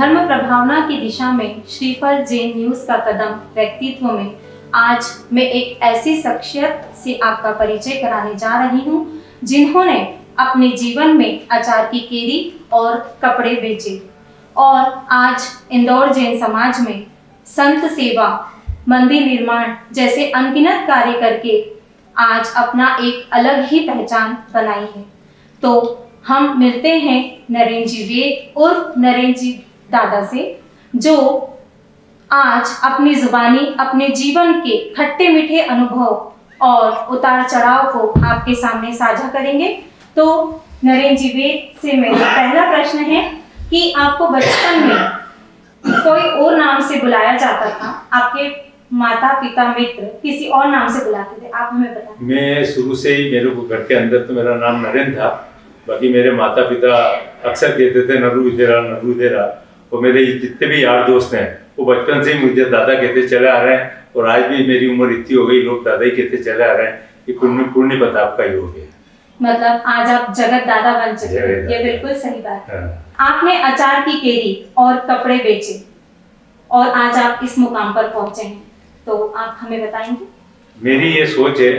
धर्म प्रभावना की दिशा में श्रीफल जैन न्यूज़ का कदम व्यक्तित्व में आज मैं एक ऐसी शख्सियत से आपका परिचय कराने जा रही हूँ जिन्होंने अपने जीवन में अचार की केरी और कपड़े बेचे और आज इंदौर जैन समाज में संत सेवा, मंदिर निर्माण जैसे अनगिनत कार्य करके आज अपना एक अलग ही पहचान बनाई है। तो हम मिलते हैं नरेंद्र जी वेद उर्फ नरेंद्र जी दादा से, जो आज अपनी जुबानी अपने जीवन के खट्टे मीठे अनुभव और उतार चढ़ाव को आपके सामने साझा करेंगे। तो नरेंद्र जी वेद से मेरा पहला प्रश्न है कि आपको बचपन में कोई और नाम से बुलाया जाता था, आपके माता पिता मित्र किसी और नाम से बुलाते थे, आप हमें बताएं। मैं शुरू से ही मेरे को घर के अंदर तो मेरा नाम नरेंद्र था, बाकी मेरे माता पिता अक्सर कहते थे नरू तेरा नरू तेरा। और मेरे जितने भी यार दोस्त हैं वो बचपन से ही मुझे दादा कहते चले आ रहे हैं और आज भी मेरी उम्र इतनी हो गई लोग दादा ही कहते चले आ रहे हैं। ये पुण्य प्रताप का ही हो गया। मतलब आज आप जगत दादा बन चुके हैं, ये बिल्कुल सही बात है। आपने अचार की केरी और कपड़े बेचे और आज आप इस मुकाम पर पहुंचे हैं, तो आप हमें बताएंगे। मेरी ये सोच है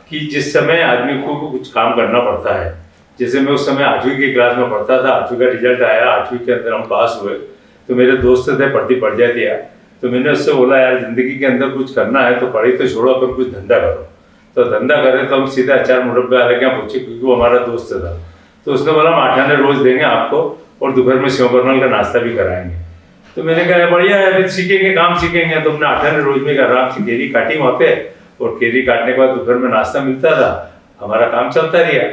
कि जिस समय आदमी को कुछ काम करना पड़ता है, जैसे मैं उस समय 8वीं की क्लास में पढ़ता था, 8वीं का रिजल्ट आया, 8वीं के अंदर हम पास हुए, तो मेरे दोस्त थे पढ़ दिया। तो मैंने उससे बोला यार जिंदगी के अंदर कुछ करना है तो पढ़ाई तो छोड़ो, पर कुछ धंधा करो। तो धंधा करे तो हम सीधा अचार मुरब्बे वाले के यहाँ पूछे, क्योंकि वो हमारा दोस्त था। तो उसने बोला हम 8 आने रोज देंगे आपको और दोपहर में सेव परमल का नाश्ता भी कराएंगे। तो मैंने कहा बढ़िया है, फिर सीखेंगे, काम सीखेंगे। तो हमने 8 आने रोज में आराम से केरी काटी वहाँ पे, और केरी काटने के बाद दोपहर में नाश्ता मिलता था, हमारा काम चलता रहा।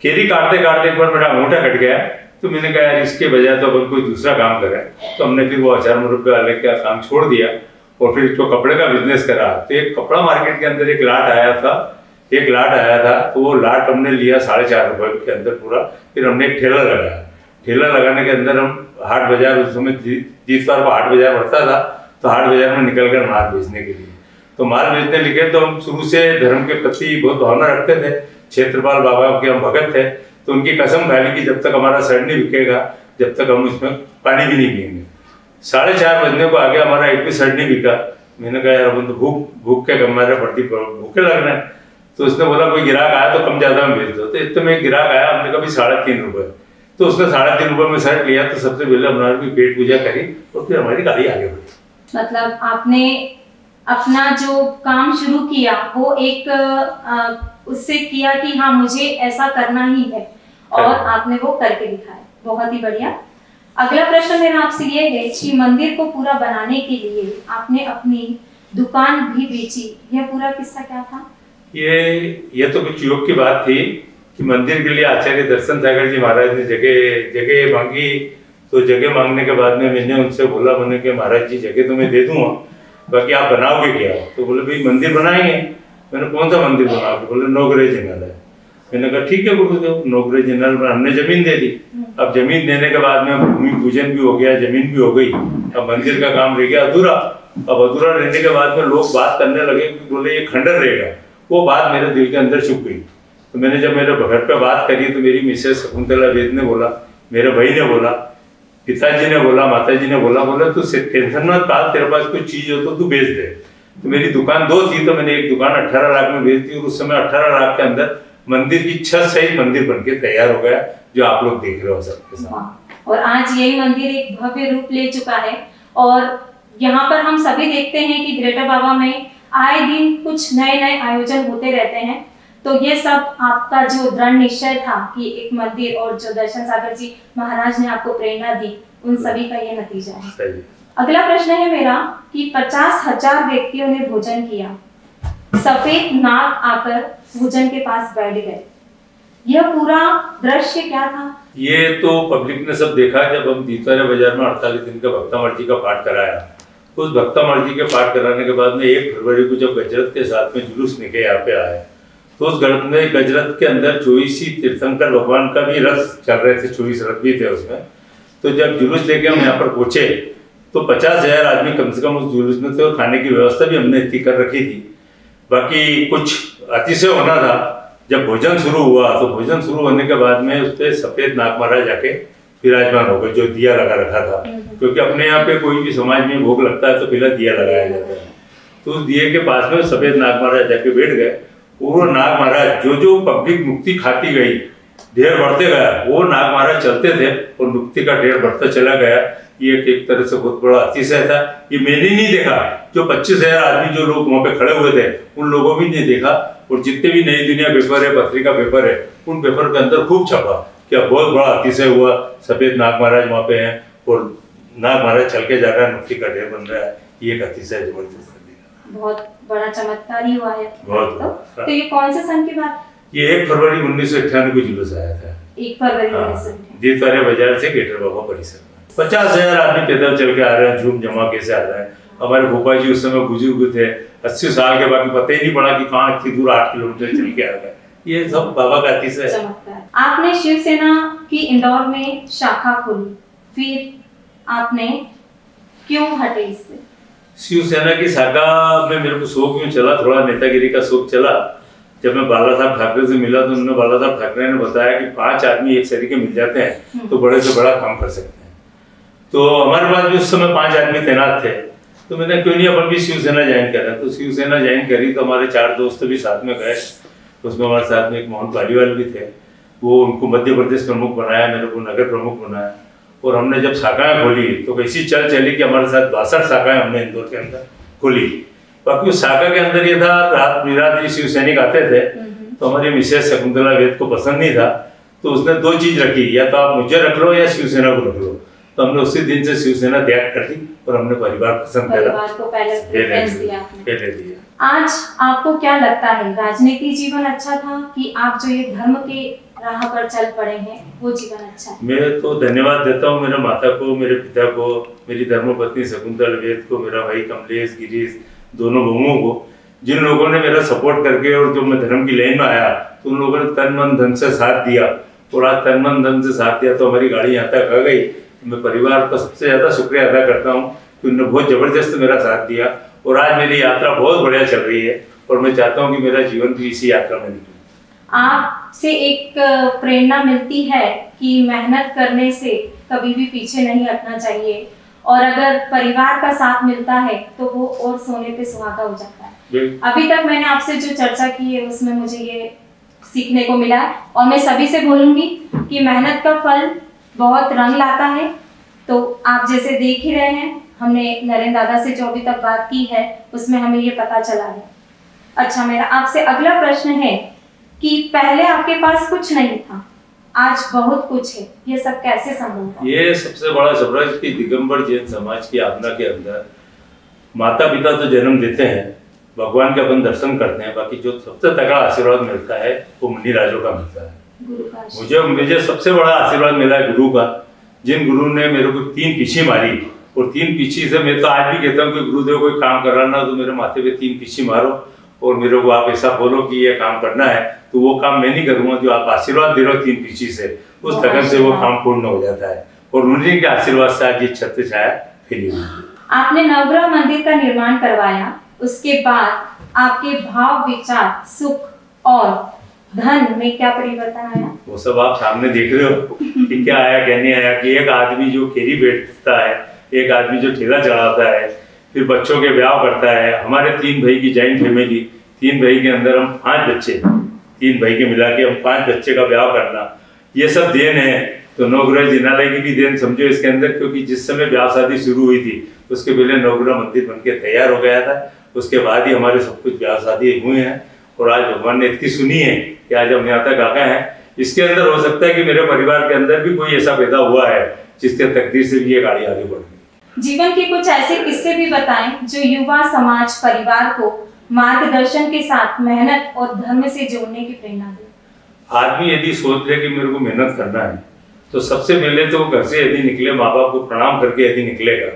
केरी काटते काटते एक बार मेरा अंगूठा कट गया, तो मैंने कहा यार इसके बजाय तो अपन कोई दूसरा काम करें। तो हमने फिर वो अचार मुरब्बे वाले का काम छोड़ दिया और फिर जो कपड़े का बिजनेस करा। तो एक कपड़ा मार्केट के अंदर एक लाट आया था, तो वो लाट हमने लिया 4.5 रुपए के अंदर पूरा। फिर हमने एक ठेला लगाया। ठेला लगाने के अंदर हम हाट बाजार, उस समय 30 बार को हाट बाजार बढ़ता था, तो हाट बाजार में निकल कर माल बेचने के लिए। तो माल बेचने लगे तो हम शुरू से धर्म के प्रति बहुत भावना रखते थे। क्षेत्रपाल बाबा के हम भगत थे, तो उनकी कसम खा ली कि जब तक हमारा शरीर नहीं बिकेगा, जब तक हम उसमें पानी भी नहीं पिएंगे। 4:30 बजने को आगे हमारा एक भी शर्ट नहीं बिका। मैंने कहा यार अपन तो भूख के हमारे पड़ती भूखे लग रहे हैं। तो उसने बोला कोई गिराक आया तो कम ज्यादा में बेच दो। तो इतने में एक गिराक आया, हमने कहा 3.5 रुपए। तो उसने 3.5 रुपए में शर्ट लिया। तो सबसे पहले हमारी पेट पूजा करी और फिर हमारी गाड़ी आगे बढ़ी। मतलब आपने अपना जो काम शुरू किया वो एक उससे किया कि हाँ मुझे ऐसा करना ही है, और आपने वो करके दिखाया। बहुत ही बढ़िया। अगला प्रश्न मेरा आपसे ये है कि मंदिर को पूरा बनाने के लिए आपने अपनी दुकान भी बेची, यह पूरा किस्सा क्या था? ये तो कुछ योग की बात थी कि मंदिर के लिए आचार्य दर्शन सागर जी महाराज ने जगह मांगी। तो जगह मांगने के बाद में मैंने उनसे बोला, मैंने कि महाराज जी जगह तो मैं दे दूंगा, बाकी आप बनाओगे क्या? तो बोले भाई मंदिर बनाएंगे। मैंने कौन सा मंदिर बनाओगे? बोले नवग्रह जिनालय। मैंने कहा ठीक है गुरुदेव, नवग्रह जिनालय में हमने जमीन दे दी। अब जमीन देने के बाद में भूमि पूजन भी हो गया, जमीन भी हो गई, अब मंदिर का काम रह गया अधूरा। अब अधूरा रहने के बाद में लोग बात करने लगे कि बोले ये खंडर रहेगा। वो बात मेरे दिल के अंदर छुप गई। तो मैंने जब मेरे घर पे बात करी तो मेरी मिसेस शकुंतला वेद ने बोला, मेरे भाई ने बोला, पिताजी ने बोला, माताजी ने बोला तू टेंशन मत पाल, तेरे पास कोई चीज हो तो तू बेच दे। तो मेरी दुकान 2 थी, तो मैंने एक दुकान 18 लाख में बेच दी और उस समय 18 लाख के अंदर मंदिर की छत सहित मंदिर बनके तैयार हो गया, जो आप लोग देख रहे हो सबके साथ। और आज यही मंदिर एक भव्य रूप ले चुका है और यहाँ पर हम सभी देखते हैं कि ग्रेटर बाबा में आए दिन कुछ नए आयोजन होते रहते हैं। तो ये सब आपका जो दृढ़ निश्चय था कि एक मंदिर, और जो दर्शन सागर जी महाराज ने आपको प्रेरणा दी, उन सभी का ये नतीजा है। अगला प्रश्न है मेरा कि 50,000 व्यक्तियों ने भोजन किया, सफेद नाग आकर भोजन के पास बैठ गए, यह पूरा दृश्य क्या था? ये तो पब्लिक ने सब देखा जब हम दीतवारे बाजार में 48 दिन का भक्तामर्जी का पाठ कराया। उस भक्तामर्जी के पाठ कराने के बाद में 1 फरवरी को जब गजरत के साथ में जुलूस निकले यहाँ पे आए, तो उस गजरत के अंदर 24 ही तीर्थंकर भगवान का भी रथ चल रहे थे, 24 रथ भी थे उसमें। तो जब जुलूस लेके हम यहाँ पर पहुंचे तो 50,000 आदमी कम से कम उस जुलूस में थे और खाने की व्यवस्था भी हमने इतनी कर रखी थी। बाकी कुछ अतिशय होना था। जब भोजन शुरू हुआ तो भोजन शुरू होने के बाद में उस पर सफेद नाग मारा जाके विराजमान हो गए, जो दिया लगा रखा था। क्योंकि अपने यहाँ पे कोई भी समाज में भोग लगता है तो पहले दिया लगाया जाता है। तो उस दिए के पास में सफेद नाग महाराज जाके बैठ गए। वो नाग महाराज जो पब्लिक मुक्ति खाती गई, ढेर बढ़ते गया, वो नाग महाराज चलते थे और मुक्ति का ढेर बढ़ता चला गया। ये एक तरह से बहुत बड़ा अतिशय था। ये मैंने नहीं देखा, जो 25,000 आदमी जो लोग वहाँ पे खड़े हुए थे उन लोगों भी नहीं देखा। और जितने भी नई दुनिया पेपर है, पत्रिका पेपर है, उन पेपर के अंदर खूब छपा क्या बहुत बड़ा अतिशय हुआ, सफेद नाग महाराज वहाँ पे हैं और नाग महाराज चल के जा रहा है, मुक्ति का ढेर बन रहा है। ये एक अतिशय जबरदस्त है, बहुत बड़ा चमत्कार ही हुआ है। बहुत। तो ये कौन से सन की बात? ये 1 फरवरी 1998 को जुलूस आया था। 1 फरवरी 1998 दीपतारे बाजार से गेटर बाबा परिसर में 50,000 आदमी पैदल चल के आ रहे हैं, झूम जमा कैसे आ रहे हैं। हमारे भोपाल जी उस समय बुजुर्ग थे, 80 साल के, बाकी पता ही नहीं पड़ा कि कहाँ इतनी दूर 8 किलोमीटर चल के आ गए। ये सब बाबा का अतिशय है। आपने शिवसेना की इंदौर में शाखा खोली, फिर आपने क्यों हटे इससे? शिवसेना की शाखा में मेरे को शौक क्यों चला, थोड़ा नेतागिरी का शौक चला। जब मैं बाला साहब ठाकरे से मिला तो उन्होंने बाला साहब ठाकरे ने बताया कि 5 आदमी एक शरीर के मिल जाते हैं तो बड़े से बड़ा काम कर सकते हैं। तो हमारे पास भी उस समय 5 आदमी तैनात थे, तो मैंने क्यों नहीं अपन भी शिवसेना ज्वाइन करें। तो शिवसेना ज्वाइन करी तो हमारे 4 दोस्त भी साथ में गए। उसमें हमारे साथ में एक मोहन पालीवाल भी थे, वो उनको मध्य प्रदेश प्रमुख बनाया, मेरे को नगर प्रमुख बनाया। और हमने जब शाखाएं खोली तो ऐसी चल चली कि हमारे साथ 62 शाखाएं हमने इंदौर के अंदर खोली। बाकी उस शाखा के अंदर ये था, रात बिरात शिव सैनिक आते थे तो हमारी मिसेस शकुंतला वेद को पसंद नहीं था, तो उसने 2 चीज रखी, या तो आप मुझे रख लो या शिवसेना को रख लो। तो हमने उसी दिन से शिवसेना त्याग कर दी और हमने परिवार पसंद करा, परिवार को पहले दिया। आज आपको क्या लगता है, राजनीतिक जीवन अच्छा था कि आप जो ये धर्म के राह पर चल पड़े हैं वो जीवन अच्छा है? मैं तो धन्यवाद देता हूँ मेरे माता को, मेरे पिता को, मेरी धर्मपत्नी शकुंतला वेद को, मेरा भाई कमलेश, गिरीश, दोनों बहुओं को, जिन लोगों ने मेरा सपोर्ट करके और जो मैं धर्म की लाइन में आया तो उन लोगों ने तन मन धन से साथ दिया। और आज तन मन धन से साथ दिया तो हमारी गाड़ी यहाँ तक आ गई। मैं परिवार का सबसे ज़्यादा शुक्रिया अदा करता हूँ कि उन्होंने बहुत ज़बरदस्त मेरा साथ दिया और आज मेरी यात्रा बहुत बढ़िया चल रही है और मैं चाहता हूँ कि मेरा जीवन भी इसी यात्रा में निकले। आपसे एक प्रेरणा मिलती है कि मेहनत करने से कभी भी पीछे नहीं हटना चाहिए और अगर परिवार का साथ मिलता है तो वो और सोने पे सुहागा हो जाता है। अभी तक मैंने आपसे जो चर्चा की है उसमें मुझे ये सीखने को मिला है और मैं सभी से बोलूंगी कि मेहनत का फल बहुत रंग लाता है। तो आप जैसे देख ही रहे हैं, हमने नरेंद्र दादा से जो अभी तक बात की है उसमें हमें ये पता चला है। अच्छा, मेरा आपसे अगला प्रश्न है कि पहले आपके पास कुछ नहीं था, आज बहुत कुछ है, ये सब कैसे संभव है? ये सबसे बड़ा सबराज की दिगंबर जैन समाज की आत्मा के अंदर माता पिता तो जन्म देते हैं, भगवान के अपन दर्शन करते हैं, बाकी जो सबसे तगड़ा आशीर्वाद मिलता है वो मुनि राजों का मिलता है। मुझे सबसे बड़ा आशीर्वाद मिला है गुरु का, जिन गुरु ने मेरे को 3 पीछी मारी और 3 पीछी से मैं तो आज भी कहता हूँ कि गुरुदेव कोई काम कर रहा ना तो मेरे माथे पे 3 पीछी मारो और मेरे को आप ऐसा बोलो कि ये काम करना है, तो वो काम मैं नहीं करूँगा। जो आप आशीर्वाद दे रहे हो 3 पीछी से, उस लगन से वो काम पूर्ण हो जाता है और उन्हीं के आशीर्वाद से आज ये छत्र छाया फैली हुई। आपने नवग्रह मंदिर का निर्माण करवाया, उसके बाद आपके भाव, विचार, सुख और धन में क्या परिवर्तन आया? वो सब आप सामने देख रहे हो कि क्या आया क्या नहीं आया। कि एक आदमी जो केरी बेचता है, एक आदमी जो ठेला चढ़ाता है, फिर बच्चों के ब्याह करता है। हमारे 3 भाई की जॉइंट फैमिली, 3 भाई के अंदर हम 5 बच्चे, 3 भाई के मिला के हम 5 बच्चे का ब्याह करना, ये सब देन है। तो नवग्रह जिनालय की भी देन समझो इसके अंदर, क्योंकि जिस समय ब्याह शादी शुरू हुई थी उसके पहले नवग्रह मंदिर बनके तैयार हो गया था, उसके बाद ही हमारे सब कुछ ब्याह शादी हुए हैं और आज भगवान ने इतनी सुनी है कि आज हम यहाँ तक आ गए हैं। इसके अंदर हो सकता है कि मेरे परिवार के अंदर भी कोई ऐसा पैदा हुआ है जिसके तकदीर से भी ये गाड़ी आगे बढ़ गई। जीवन के कुछ ऐसे किस्से भी बताएं जो युवा समाज, परिवार को मार्गदर्शन के साथ मेहनत और धर्म से जोड़ने की प्रेरणा दे। आदमी यदि सोच ले कि मेरे को मेहनत करना है तो सबसे पहले तो घर से यदि निकले, माँ बाप को प्रणाम करके यदि निकलेगा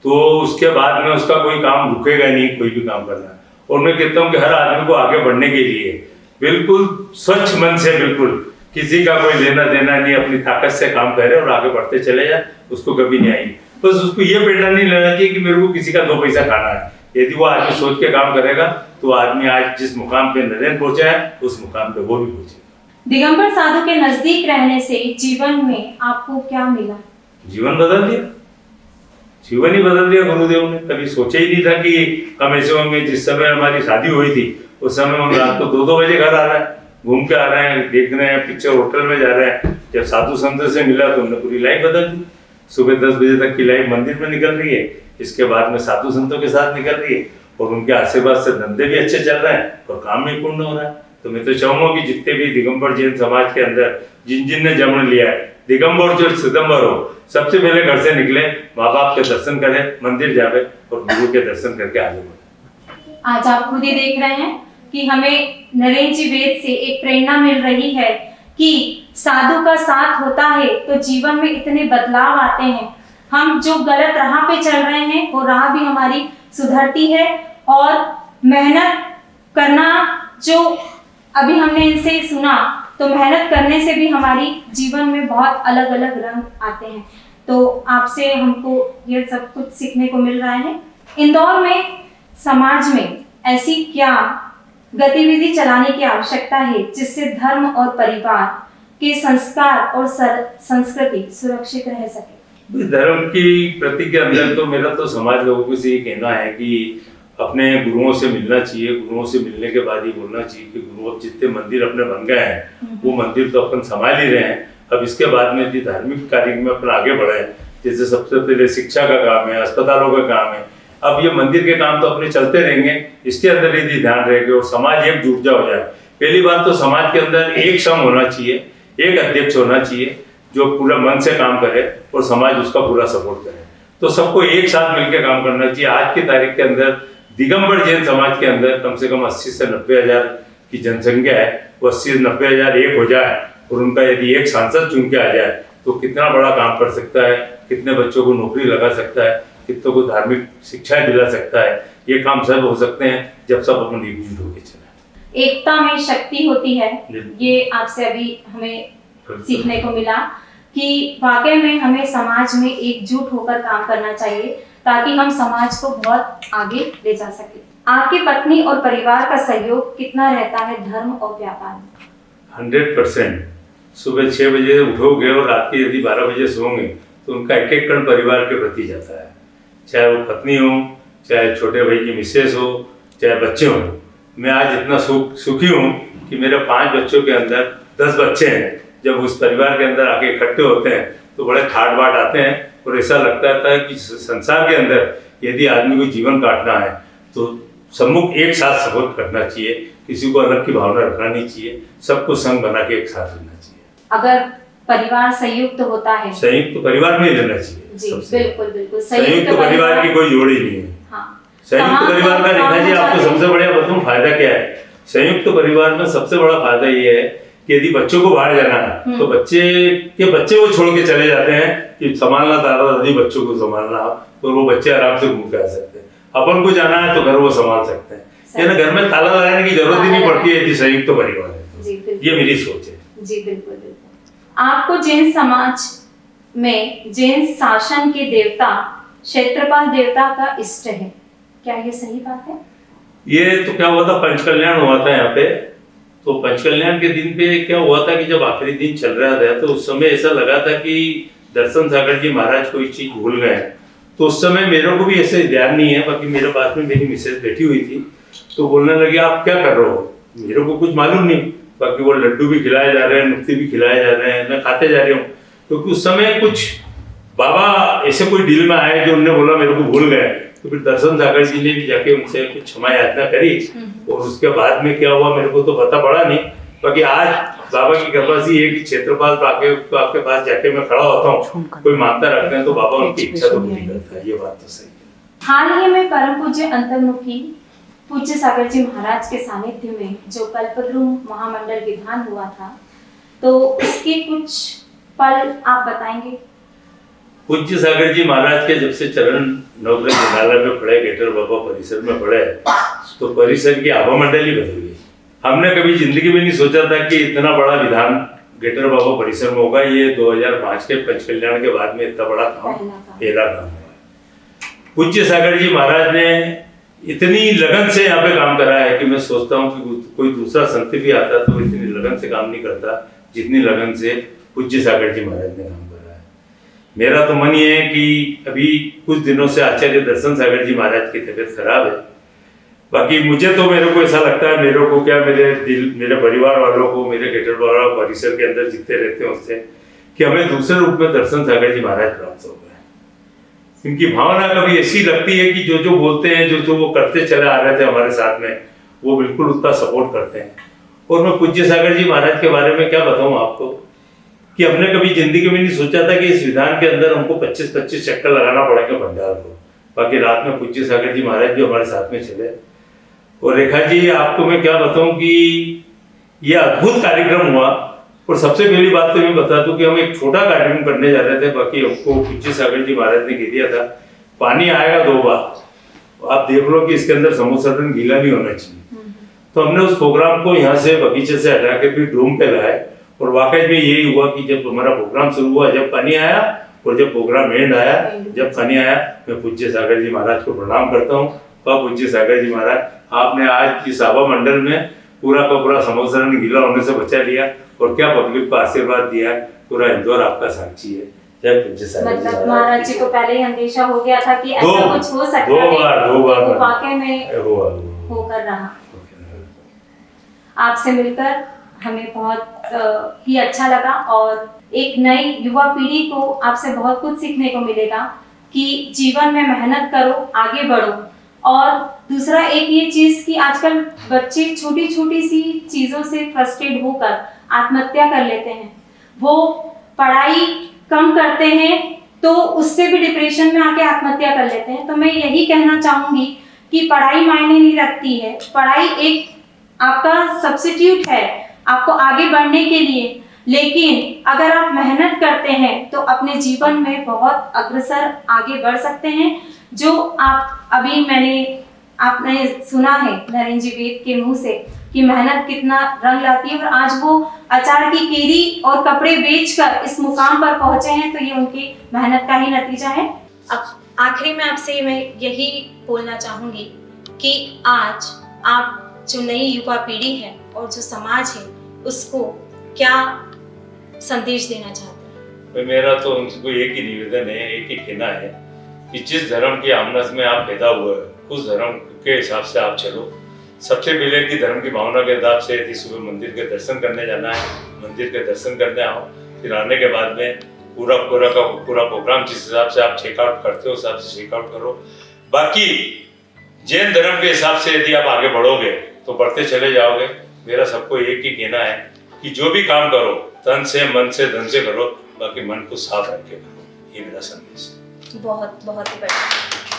तो उसके बाद में उसका कोई काम रुकेगा नहीं, कोई भी काम करना। और मैं कहता हूँ कि हर आदमी को आगे बढ़ने के लिए बिल्कुल स्वच्छ मन से, बिल्कुल किसी का कोई लेना देना नहीं, अपनी ताकत से काम करे और आगे बढ़ते चले जाए, उसको कभी नहीं आएगी। बस उसको ये प्रेरणा नहीं लेना चाहिए कि मेरे को किसी का 2 पैसा खाना है। यदि वो आदमी सोच के काम करेगा तो आदमी आज जिस मुकाम पे नरेंद्र पहुंचा है उस मुकाम पे वो भी पहुंचेगा। दिगंबर साधु के नजदीक रहने से जीवन में आपको क्या मिला? जीवन बदल दिया, जीवन ही बदल दिया गुरुदेव ने। कभी सोचा ही नहीं था कि हम ऐसे होंगे। जिस समय हमारी शादी हुई थी उस समय हम रात को 2-2 बजे घर आ रहे हैं, घूम के आ रहे हैं, देख रहे हैं पिक्चर, होटल में जा रहे हैं। जब साधु संत से मिला तो हमने पूरी लाइफ बदल दी। सुबह 10 बजे तक की लाइफ मंदिर में निकल रही है, इसके बाद में साधु संतों के साथ निकल रही है, और उनके आशीर्वाद से धंधे भी अच्छे चल रहे हैं और काम भी पूर्ण हो रहा है। तो मैं तो चाहूंगा कि जितने भी दिगंबर जैन समाज के अंदर जिन ने जन्म लिया है, दिगंबर जो सितंबर हो, सबसे पहले घर से निकले, माँ बाप के दर्शन करें, मंदिर जावे और गुरु के दर्शन करके आगे बढ़े। आज आप खुद ही देख रहे हैं कि हमें नरेंद्र जी वेद से एक प्रेरणा मिल रही है कि साधु का साथ होता है तो जीवन में इतने बदलाव आते हैं। हम जो गलत राह पे चल रहे हैं वो राह भी हमारी सुधरती है, और मेहनत करना, जो अभी हमने इनसे सुना, तो मेहनत करने से भी हमारी जीवन में बहुत अलग अलग रंग आते हैं। तो आपसे हमको ये सब कुछ सीखने को मिल रहा है। इंदौर में समाज में ऐसी क्या गतिविधि चलाने की आवश्यकता है जिससे धर्म और परिवार के संस्कार और संस्कृति सुरक्षित रह सके? धर्म की प्रति के अंदर तो मेरा तो समाज लोगों से ये कहना है कि अपने गुरुओं से मिलना चाहिए। गुरुओं से मिलने के बाद ही बोलना चाहिए कि गुरु जितने मंदिर अपने बन गए हैं वो मंदिर तो अपन संभाल ही रहे हैं। अब इसके बाद में यदि धार्मिक कार्य में अपन आगे बढ़े, जैसे सबसे पहले शिक्षा का काम है, अस्पतालों का काम है, अब ये मंदिर के काम तो अपने चलते रहेंगे। इसके अंदर यदि ध्यान रहेगा और समाज एकजुट हो जाए, पहली बात तो समाज के अंदर एक संघ होना चाहिए, एक अध्यक्ष होना चाहिए जो पूरा मन से काम करे और समाज उसका पूरा सपोर्ट करे। तो सबको एक साथ मिलकर काम करना चाहिए। आज की तारीख के अंदर दिगंबर जैन समाज के अंदर कम से कम 80 से 90 हजार की जनसंख्या है। वो 80 से 90 हजार एक हो जाए और उनका यदि एक सांसद चुन के आ जाए तो कितना बड़ा काम कर सकता है, कितने बच्चों को नौकरी लगा सकता है, कितनों को धार्मिक शिक्षाएं दिला सकता है। ये काम सब हो सकते हैं जब सब अपन एकजुट होकर चले। एकता में शक्ति होती है, ये आपसे अभी हमें सीखने को मिला कि वाकई में हमें समाज में एकजुट होकर काम करना चाहिए ताकि हम समाज को बहुत आगे ले जा सके। आपकी पत्नी और परिवार का सहयोग कितना रहता है धर्म और व्यापार में? 100%। सुबह 6 बजे उठोगे और रात के यदि 12 बजे सोओगे तो उनका एक एक कण परिवार के प्रति जाता है। चाहे वो पत्नी हो, चाहे छोटे भाई की मिसेस हो, चाहे बच्चे हो। मैं आज इतना सुखी हूँ कि मेरे 5 बच्चों के अंदर 10 बच्चे हैं। जब उस परिवार के अंदर आके इकट्ठे होते हैं तो बड़े ठाट बाट आते हैं और ऐसा लगता है कि संसार के अंदर यदि आदमी को जीवन काटना है तो सम्मुख एक साथ सपोर्ट करना चाहिए, किसी को अलग की भावना रखना नहीं चाहिए, सबको संग बना के एक साथ रहना चाहिए। अगर परिवार संयुक्त होता है, संयुक्त परिवार में ही रहना चाहिए। जी बिल्कुल बिल्कुल। संयुक्त परिवार की कोई जोड़ ही नहीं है। हाँ। संयुक्त परिवार का देखा जी, आपको सबसे बढ़िया बताऊं फायदा क्या है। संयुक्त परिवार में सबसे बड़ा फायदा ये है कि यदि बच्चों को बाहर जाना है तो बच्चे वो छोड़ के चले जाते हैं कि संभालना दादा दादी बच्चों को संभालना, तो वो बच्चे आराम से घूम के आ सकते हैं। अपन को जाना है तो घर वो संभाल सकते हैं। घर में ताला लगाने की जरूरत ही नहीं पड़ती है यदि संयुक्त परिवार है। ये मेरी सोच है। जी बिल्कुल बिल्कुल। आपको जैन समाज में जैन शासन के देवता क्षेत्रपाल देवता का इष्ट है, क्या ये सही बात है? ये तो क्या हुआ था, पंचकल्याण हुआ था यहाँ पे। तो पंचकल्याण के दिन पे क्या हुआ था कि जब आखिरी दिन चल रहा था तो उस समय ऐसा लगा था कि दर्शन सागर जी महाराज कोई चीज भूल गए। तो उस समय मेरे को भी ऐसे ध्यान नहीं है, बाकी मेरे पास में मेरी मिसेज बैठी हुई थी तो बोलने लगे आप क्या कर रहे हो? मेरे को कुछ मालूम नहीं, बाकी वो लड्डू भी खिलाए जा रहे हैं, नुक्ते भी खिलाए जा रहे हैं, मैं खाते जा रही हूँ। क्योंकि उस समय कुछ बाबा ऐसे कोई डील में आए जो उन्होंने बोला मेरे को भूल गए। तो फिर दर्शन सागर जी ने भी जाके उनसे कुछ क्षमा याचना करी और उसके बाद में क्या हुआ मेरे को तो पता पड़ा नहीं। बाकी आज बाबा की कृपा से ये कि क्षेत्रपाल तो आपके पास जाके मैं खड़ा होता हूँ, कोई मानता रखते हैं तो बाबा उनकी इच्छा तो पूरी करता है। ये बात तो सही है। हाल ही में परम पूज्य अंतर्मुखी पूज्य सागर जी महाराज के सानिध्य में जो कल्पद्रुम महामंडल विधान हुआ था, तो उसके कुछ पल आप बताएंगे? पूज्य सागर जी महाराज के जब से चरण नवग्रह विद्यालय में पढ़े, गेटर बाबा परिसर में पढ़े, तो परिसर की आभा मंडल ही बदल गई। हमने कभी जिंदगी में नहीं सोचा था कि इतना बड़ा विधान गेटर बाबा परिसर में होगा। ये 2005 के पंचकल्याण के बाद में इतना बड़ा काम पहला काम हुआ। पूज्य सागर जी महाराज ने इतनी लगन से यहाँ पे काम करा है कि मैं सोचता हूँ कि कोई दूसरा संत भी आता तो इतनी लगन से काम नहीं करता जितनी लगन से पूज्य सागर जी महाराज ने काम करा है। मेरा तो मन ये है कि अभी कुछ दिनों से आचार्य दर्शन सागर जी महाराज की तबीयत खराब है। बाकी मुझे तो मेरे को ऐसा लगता है, मेरे को क्या, मेरे परिवार वालों को, मेरे गेटरवाड़ा परिसर के अंदर जितने रहते हैं उससे, कि हमें दूसरे रूप में दर्शन सागर जी महाराज प्राप्त हो गए। इनकी भावना कभी ऐसी लगती है कि जो जो बोलते हैं, जो जो वो करते चले आ रहे थे हमारे साथ में, वो बिल्कुल उसका सपोर्ट करते हैं। और मैं पूज्य सागर जी महाराज के बारे में क्या बताऊं आपको, कि हमने कभी जिंदगी में नहीं सोचा था कि इस विधान के अंदर हमको 25-25 चक्कर लगाना पड़ेगा भंडार को। बाकी रात में पूज्य सागर जी महाराज भी हमारे साथ में चले। और रेखा जी, आपको मैं क्या बताऊं कि यह अद्भुत कार्यक्रम हुआ। और सबसे पहली बात तो मैं बता दूं कि हम एक छोटा कार्यक्रम करने जा रहे थे, बाकी हमको पूज्य सागर जी महाराज ने कह दिया था पानी आएगा 2 बार, आप देख लो कि इसके अंदर समुद्र गीला नहीं होना चाहिए। तो हमने उस प्रोग्राम को यहाँ से बगीचे से हटा के फिर डोम पे लाए। और वाकई में यही हुआ कि जब हमारा प्रोग्राम शुरू हुआ, जब पानी आया और जब प्रोग्राम एंड आया, जब पानी आया, मैं पूज्य सागर जी महाराज को प्रणाम करता हूँ। पूज्य सागर जी महाराज, आपने आज की सभा मंडल में पूरा का पूरा समुद्र गीला होने से बचा लिया और क्या पब्लिक को आशीर्वाद दिया। पूरा इंदौर आपका साक्षी है। जय पूज्य सागर जी मतलब महाराज जी को पहले ही अंदेशा हो गया था कि ऐसा कुछ हो सकता है, दो बार वो वाकई में होकर रहा। आपसे मिलकर हमें बहुत ही अच्छा लगा और एक नई युवा पीढ़ी को आपसे बहुत कुछ सीखने को मिलेगा कि जीवन में मेहनत करो, आगे बढ़ो। और दूसरा एक ये चीज कि आजकल बच्चे छोटी छोटी सी चीजों से फ्रस्ट्रेट होकर आत्महत्या कर लेते हैं। वो पढ़ाई कम करते हैं तो उससे भी डिप्रेशन में आके आत्महत्या कर लेते हैं। तो मैं यही कहना चाहूंगी कि पढ़ाई मायने नहीं रखती है, पढ़ाई एक आपका सब्स्टिट्यूट है आपको आगे बढ़ने के लिए। लेकिन अगर आप मेहनत करते हैं तो अपने जीवन में बहुत अग्रसर आगे बढ़ सकते हैं। जो आप अभी आपने सुना है नरेंद्र जी वेद के मुंह से कि मेहनत कितना रंग लाती है, और आज वो अचार की केरी और कपड़े बेचकर इस मुकाम पर पहुंचे हैं, तो ये उनकी मेहनत का ही नतीजा है। अब आखिरी में आपसे मैं यही बोलना चाहूंगी कि आज आप जो नई युवा पीढ़ी है और जो समाज है उसको क्या संदेश देना चाहते हैं? मेरा तो उनको एक ही निवेदन है, एक ही कहना है कि जिस धर्म की आमनस में आप पैदा हुए उस धर्म के हिसाब से आप चलो। सबसे पहले कि धर्म की भावना के हिसाब से यदि सुबह मंदिर के दर्शन करने जाना है, मंदिर के दर्शन करने आओ। फिर आने के बाद में पूरा प्रोग्राम जिस हिसाब से आप चेकआउट करते हो उस हिसाब से चेकआउट करो। बाकी जैन धर्म के हिसाब से यदि आप आगे बढ़ोगे तो बढ़ते चले जाओगे। मेरा सबको एक ही कहना है कि जो भी काम करो तन से, मन से, धन से करो, बाकी मन को साफ रख के करो। ये मेरा संदेश है। बहुत बहुत ही बढ़िया।